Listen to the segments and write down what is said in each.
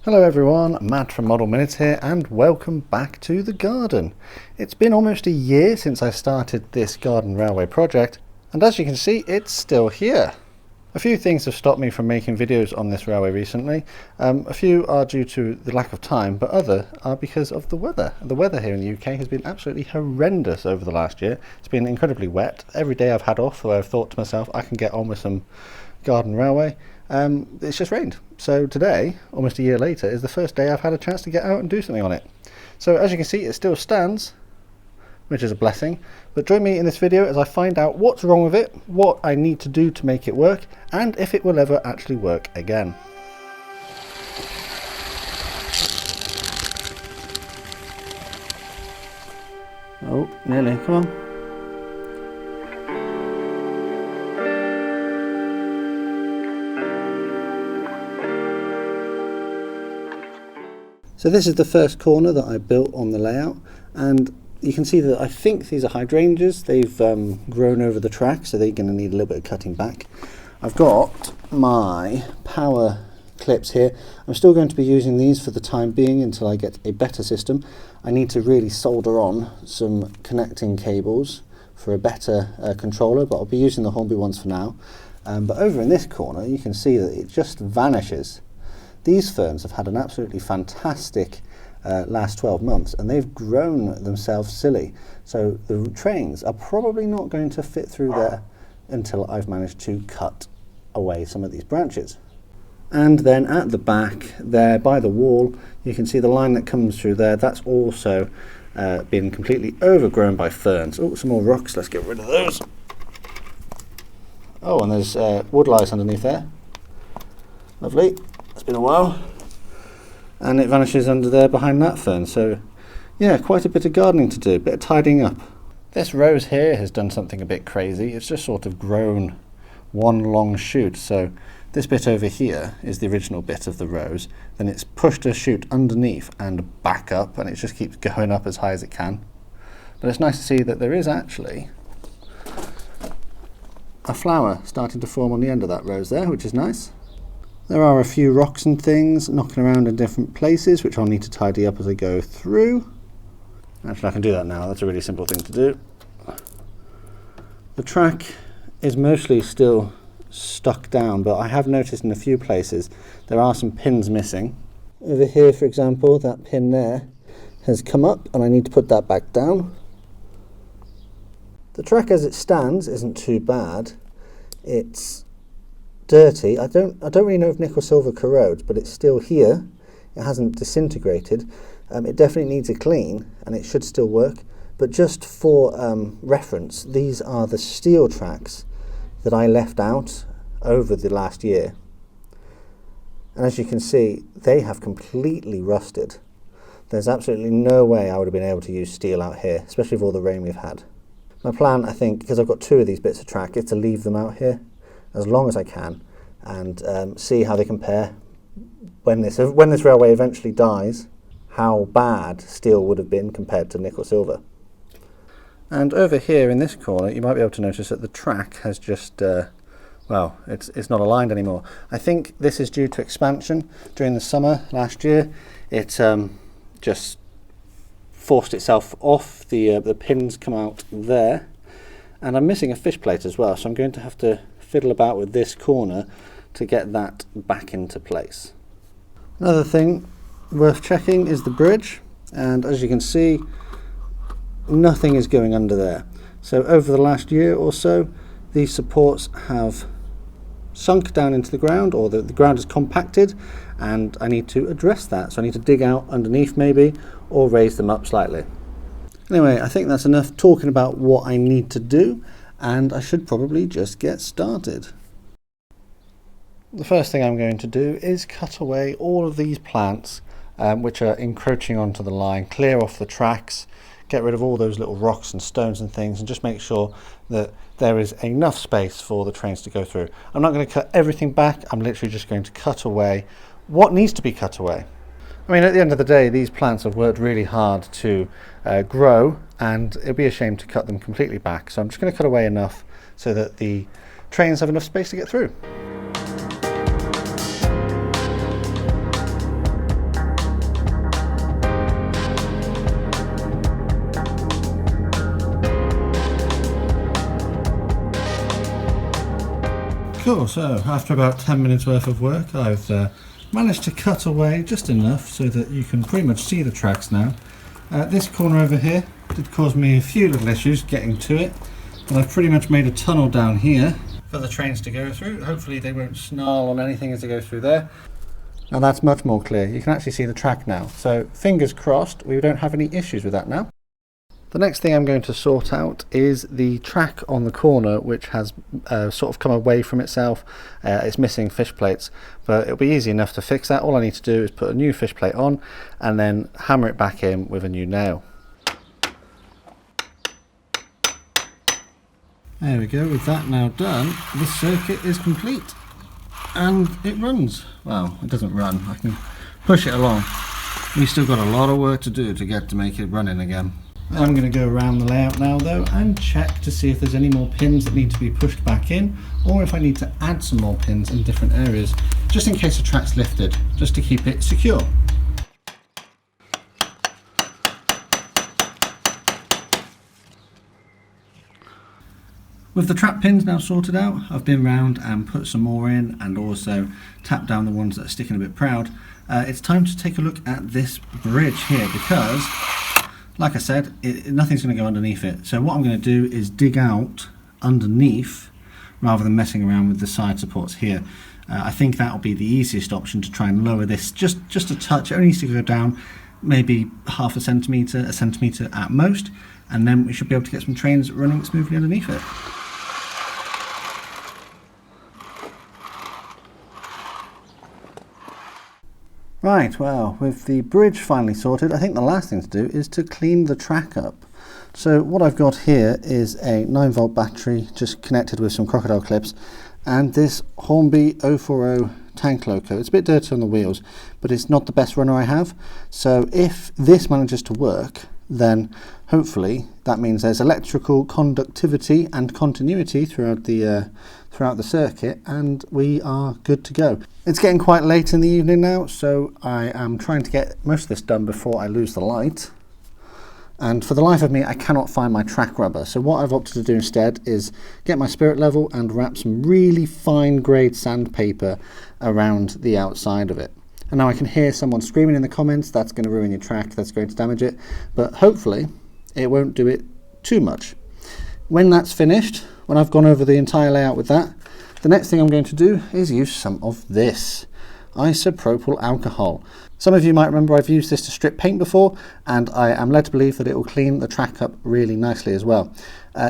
Hello everyone, Matt from Model Minutes here and welcome back to the garden. It's been almost a year since I started this garden railway project and as you can see it's still here. A few things have stopped me from making videos on this railway recently. A few are due to the lack of time, but other are because of the weather. The weather here in the UK has been absolutely horrendous over the last year. It's been incredibly wet. Every day I've had off where I've thought to myself I can get on with some garden railway. It's just rained. So today, almost a year later, is the first day I've had a chance to get out and do something on it. So as you can see, it still stands, which is a blessing. But join me in this video as I find out what's wrong with it, what I need to do to make it work, and if it will ever actually work again. Oh, nearly, come on. So this is the first corner that I built on the layout, and you can see that I think these are hydrangeas. They've grown over the track, so they're going to need a little bit of cutting back. I've got my power clips here. I'm still going to be using these for the time being until I get a better system. I need to really solder on some connecting cables for a better controller, but I'll be using the hornby ones for now. But over in this corner you can see that it just vanishes. These ferns have had an absolutely fantastic last 12 months and they've grown themselves silly. So the trains are probably not going to fit through there until I've managed to cut away some of these branches. And then at the back there by the wall, you can see the line that comes through there. That's also been completely overgrown by ferns. Oh, some more rocks. Let's get rid of those. Oh, and there's wood lice underneath there. Lovely. It's been a while, and it vanishes under there behind that fern. So yeah, quite a bit of gardening to do, a bit of tidying up. This rose here has done something a bit crazy. It's just sort of grown one long shoot. So this bit over here is the original bit of the rose, then it's pushed a shoot underneath and back up, and it just keeps going up as high as it can. But it's nice to see that there is actually a flower starting to form on the end of that rose there, which is nice. There are a few rocks and things knocking around in different places, which I'll need to tidy up as I go through. Actually, I can do that now. That's a really simple thing to do. The track is mostly still stuck down, but I have noticed in a few places there are some pins missing. Over here, for example, that pin there has come up and I need to put that back down. The track as it stands isn't too bad. It's dirty. I don't really know if nickel silver corrodes, but it's still here. It hasn't disintegrated. It definitely needs a clean and it should still work, but just for reference, these are the steel tracks that I left out over the last year, and as you can see they have completely rusted. There's absolutely no way I would have been able to use steel out here, especially with all the rain we've had. My plan, I think, because I've got two of these bits of track, is to leave them out here as long as I can and see how they compare when this railway eventually dies, how bad steel would have been compared to nickel silver. And over here in this corner you might be able to notice that the track has just well, it's not aligned anymore. I think this is due to expansion during the summer last year. It just forced itself off. The pins come out there, and I'm missing a fish plate as well, so I'm going to have to fiddle about with this corner to get that back into place. Another thing worth checking is the bridge, and as you can see nothing is going under there. So over the last year or so these supports have sunk down into the ground, or the ground is compacted, and I need to address that. So I need to dig out underneath maybe, or raise them up slightly. Anyway, I think that's enough talking about what I need to do, and I should probably just get started. The first thing I'm going to do is cut away all of these plants which are encroaching onto the line, clear off the tracks, get rid of all those little rocks and stones and things, and just make sure that there is enough space for the trains to go through. I'm not going to cut everything back, I'm literally just going to cut away what needs to be cut away. I mean, at the end of the day, these plants have worked really hard to grow, and it'd be a shame to cut them completely back. So I'm just going to cut away enough so that the trains have enough space to get through. Cool, so after about 10 minutes worth of work, I've managed to cut away just enough so that you can pretty much see the tracks now. This corner over here did cause me a few little issues getting to it, but I've pretty much made a tunnel down here for the trains to go through. Hopefully they won't snarl on anything as they go through there. Now that's much more clear. You can actually see the track now. So fingers crossed we don't have any issues with that now. The next thing I'm going to sort out is the track on the corner, which has sort of come away from itself. It's missing fish plates, but it'll be easy enough to fix that. All I need to do is put a new fish plate on and then hammer it back in with a new nail. There we go, with that now done, the circuit is complete. And it runs. Well, it doesn't run, I can push it along. We've still got a lot of work to do to get to make it running again. I'm going to go around the layout now though and check to see if there's any more pins that need to be pushed back in, or if I need to add some more pins in different areas, just in case the track's lifted, just to keep it secure. With the trap pins now sorted out, I've been round and put some more in and also tapped down the ones that are sticking a bit proud. It's time to take a look at this bridge here because, like I said, nothing's going to go underneath it. So what I'm going to do is dig out underneath rather than messing around with the side supports here. I think that'll be the easiest option to try and lower this just a touch. It only needs to go down maybe half a centimetre at most, and then we should be able to get some trains running smoothly underneath it. Right, well, with the bridge finally sorted, I think the last thing to do is to clean the track up. So what I've got here is a 9-volt battery just connected with some crocodile clips and this Hornby 040 tank loco. It's a bit dirty on the wheels, but it's not the best runner I have. So if this manages to work, then hopefully that means there's electrical conductivity and continuity throughout the circuit, and we are good to go. It's getting quite late in the evening now, so I am trying to get most of this done before I lose the light. And for the life of me, I cannot find my track rubber. So what I've opted to do instead is get my spirit level and wrap some really fine grade sandpaper around the outside of it. And now I can hear someone screaming in the comments, that's going to ruin your track, that's going to damage it. But hopefully it won't do it too much. When that's finished, when I've gone over the entire layout with that, the next thing I'm going to do is use some of this isopropyl alcohol. Some of you might remember I've used this to strip paint before, and I am led to believe that it will clean the track up really nicely as well.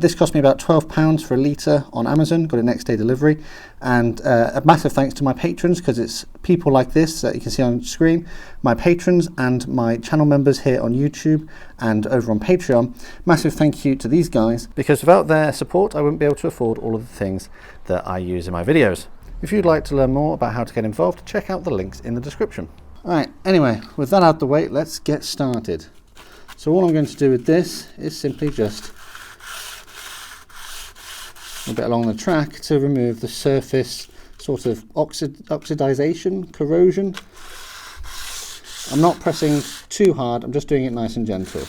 This cost me about £12 for a litre on Amazon, got it next day delivery, and a massive thanks to my patrons, because it's people like this that you can see on screen, my patrons and my channel members here on YouTube and over on Patreon. Massive thank you to these guys, because without their support I wouldn't be able to afford all of the things that I use in my videos. If you'd like to learn more about how to get involved, check out the links in the description. Alright, anyway, with that out of the way, let's get started. So all I'm going to do with this is simply just a bit along the track to remove the surface sort of oxidization, corrosion. I'm not pressing too hard, I'm just doing it nice and gentle.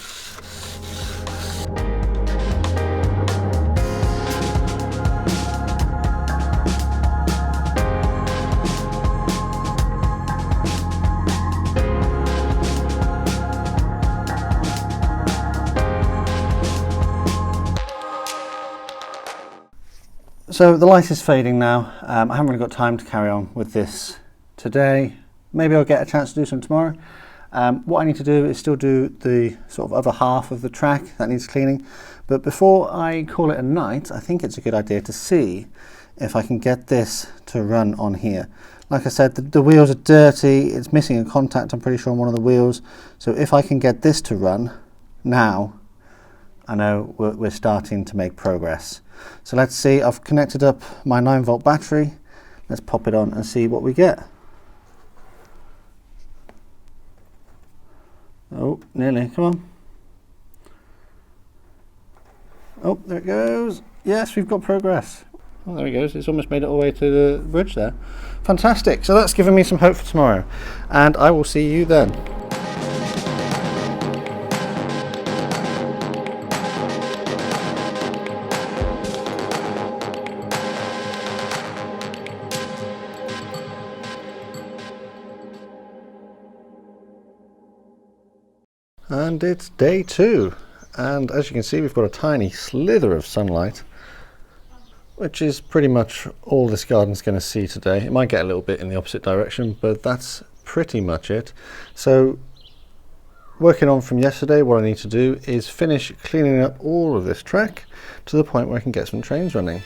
So the light is fading now. I haven't really got time to carry on with this today. Maybe I'll get a chance to do some tomorrow. What I need to do is still do the sort of other half of the track that needs cleaning. But before I call it a night, I think it's a good idea to see if I can get this to run on here. Like I said, the wheels are dirty. It's missing a contact, I'm pretty sure, on one of the wheels. So if I can get this to run now, I know we're starting to make progress. So let's see, I've connected up my 9-volt battery. Let's pop it on and see what we get. Oh, nearly, come on. Oh, there it goes. Yes, we've got progress. Oh, there it goes, it's almost made it all the way to the bridge there. Fantastic, so that's given me some hope for tomorrow. And I will see you then. And it's day 2, and as you can see we've got a tiny slither of sunlight, which is pretty much all this garden's going to see today. It might get a little bit in the opposite direction, but that's pretty much it. So working on from yesterday, what I need to do is finish cleaning up all of this track to the point where I can get some trains running.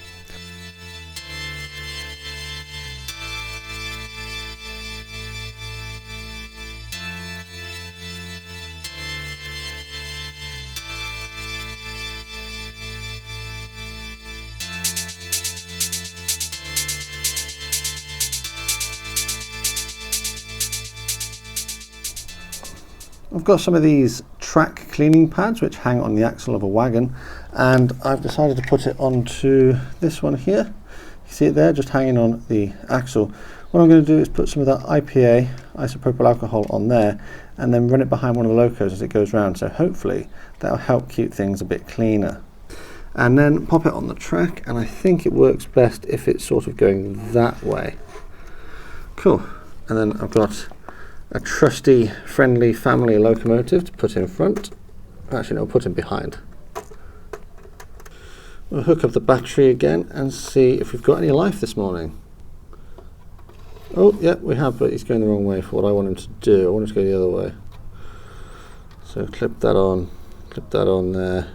I've got some of these track cleaning pads which hang on the axle of a wagon, and I've decided to put it onto this one here. You see it there, just hanging on the axle. What I'm going to do is put some of that IPA, isopropyl alcohol, on there and then run it behind one of the locos as it goes round, so hopefully that'll help keep things a bit cleaner. And then pop it on the track, and I think it works best if it's sort of going that way. Cool. And then I've got a trusty, friendly family locomotive to put in front. Actually, no, put in behind. We'll hook up the battery again and see if we've got any life this morning. Oh, yeah, we have, but he's going the wrong way for what I want him to do. I want him to go the other way. So clip that on there.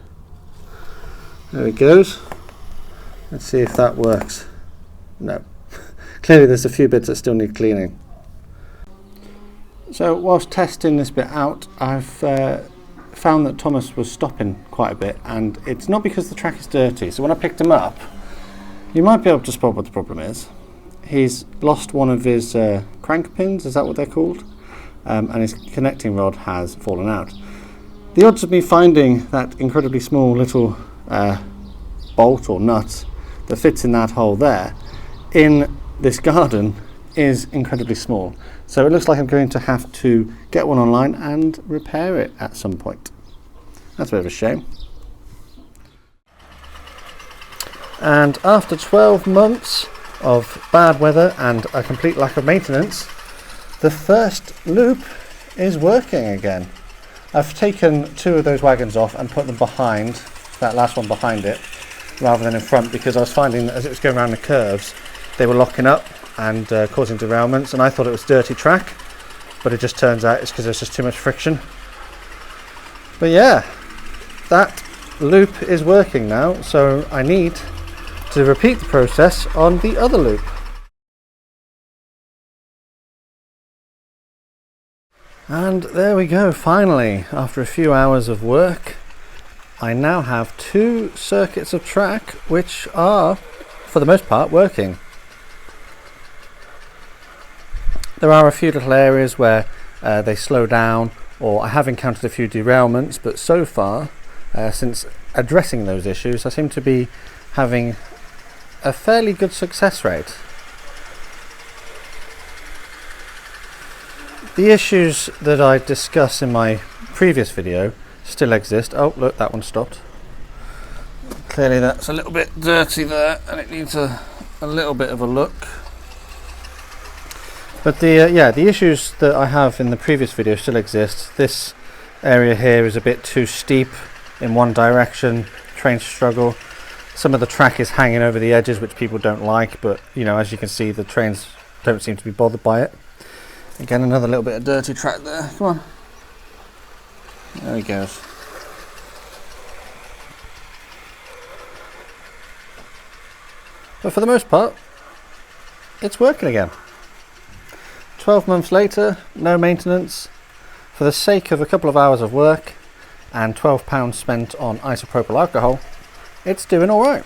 There he goes. Let's see if that works. No. Clearly there's a few bits that still need cleaning. So whilst testing this bit out, I've found that Thomas was stopping quite a bit, and it's not because the track is dirty. So when I picked him up, you might be able to spot what the problem is. He's lost one of his crank pins, is that what they're called? And his connecting rod has fallen out. The odds of me finding that incredibly small little bolt or nut that fits in that hole there in this garden is incredibly small. So it looks like I'm going to have to get one online and repair it at some point. That's a bit of a shame. And after 12 months of bad weather and a complete lack of maintenance, the first loop is working again. I've taken 2 of those wagons off and put them behind, that last one behind it, rather than in front, because I was finding that as it was going around the curves, they were locking up and causing derailments, and I thought it was dirty track, but it just turns out it's because there's just too much friction. But yeah, that loop is working now, so I need to repeat the process on the other loop. And there we go, finally, after a few hours of work, I now have 2 circuits of track which are, for the most part, working. There are a few little areas where they slow down, or I have encountered a few derailments, but so far, since addressing those issues, I seem to be having a fairly good success rate. The issues that I discussed in my previous video still exist. Oh, look, that one stopped. Clearly that's a little bit dirty there, and it needs a little bit of a look. But the issues that I have in the previous video still exist. This area here is a bit too steep in one direction, trains struggle. Some of the track is hanging over the edges, which people don't like, but you know, as you can see, the trains don't seem to be bothered by it. Again, another little bit of dirty track there. Come on. There he goes. But for the most part, it's working again. 12 months later, no maintenance, for the sake of a couple of hours of work and £12 spent on isopropyl alcohol, it's doing all right.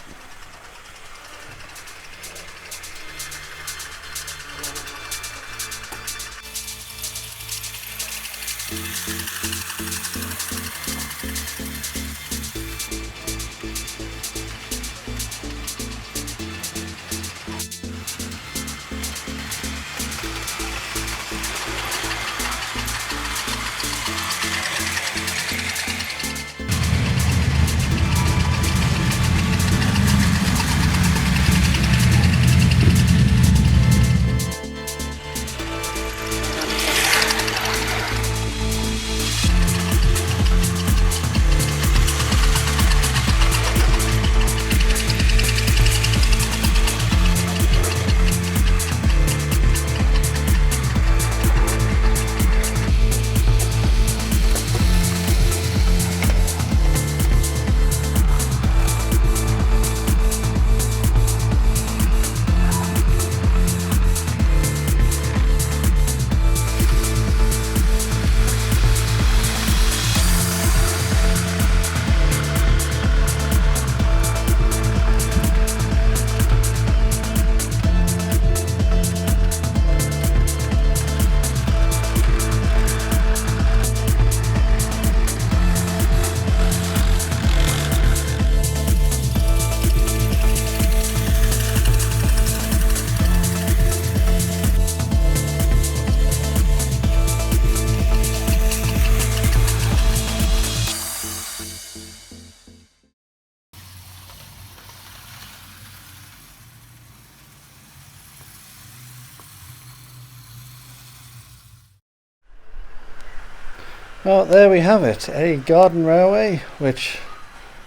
Well, there we have it, a garden railway which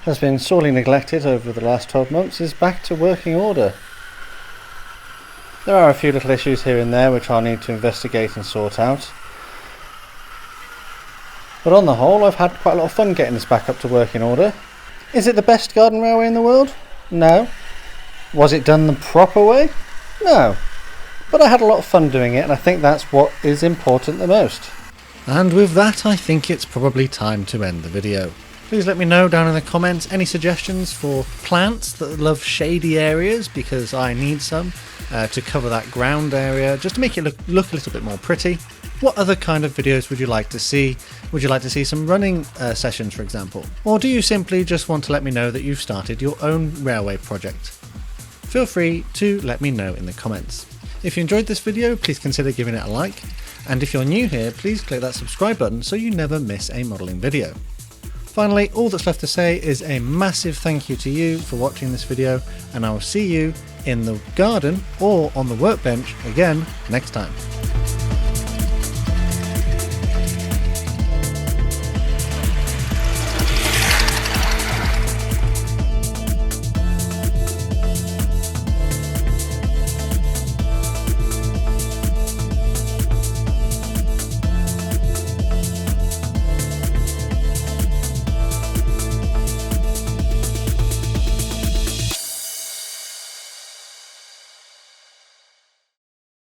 has been sorely neglected over the last 12 months is back to working order. There are a few little issues here and there which I'll need to investigate and sort out. But on the whole, I've had quite a lot of fun getting this back up to working order. Is it the best garden railway in the world? No. Was it done the proper way? No. But I had a lot of fun doing it, and I think that's what is important the most. And with that, I think it's probably time to end the video. Please let me know down in the comments any suggestions for plants that love shady areas, because I need some to cover that ground area, just to make it look a little bit more pretty. What other kind of videos would you like to see? Would you like to see some running sessions, for example? Or do you simply just want to let me know that you've started your own railway project? Feel free to let me know in the comments. If you enjoyed this video, please consider giving it a like. And if you're new here, please click that subscribe button so you never miss a modelling video. Finally, all that's left to say is a massive thank you to you for watching this video, and I will see you in the garden or on the workbench again next time.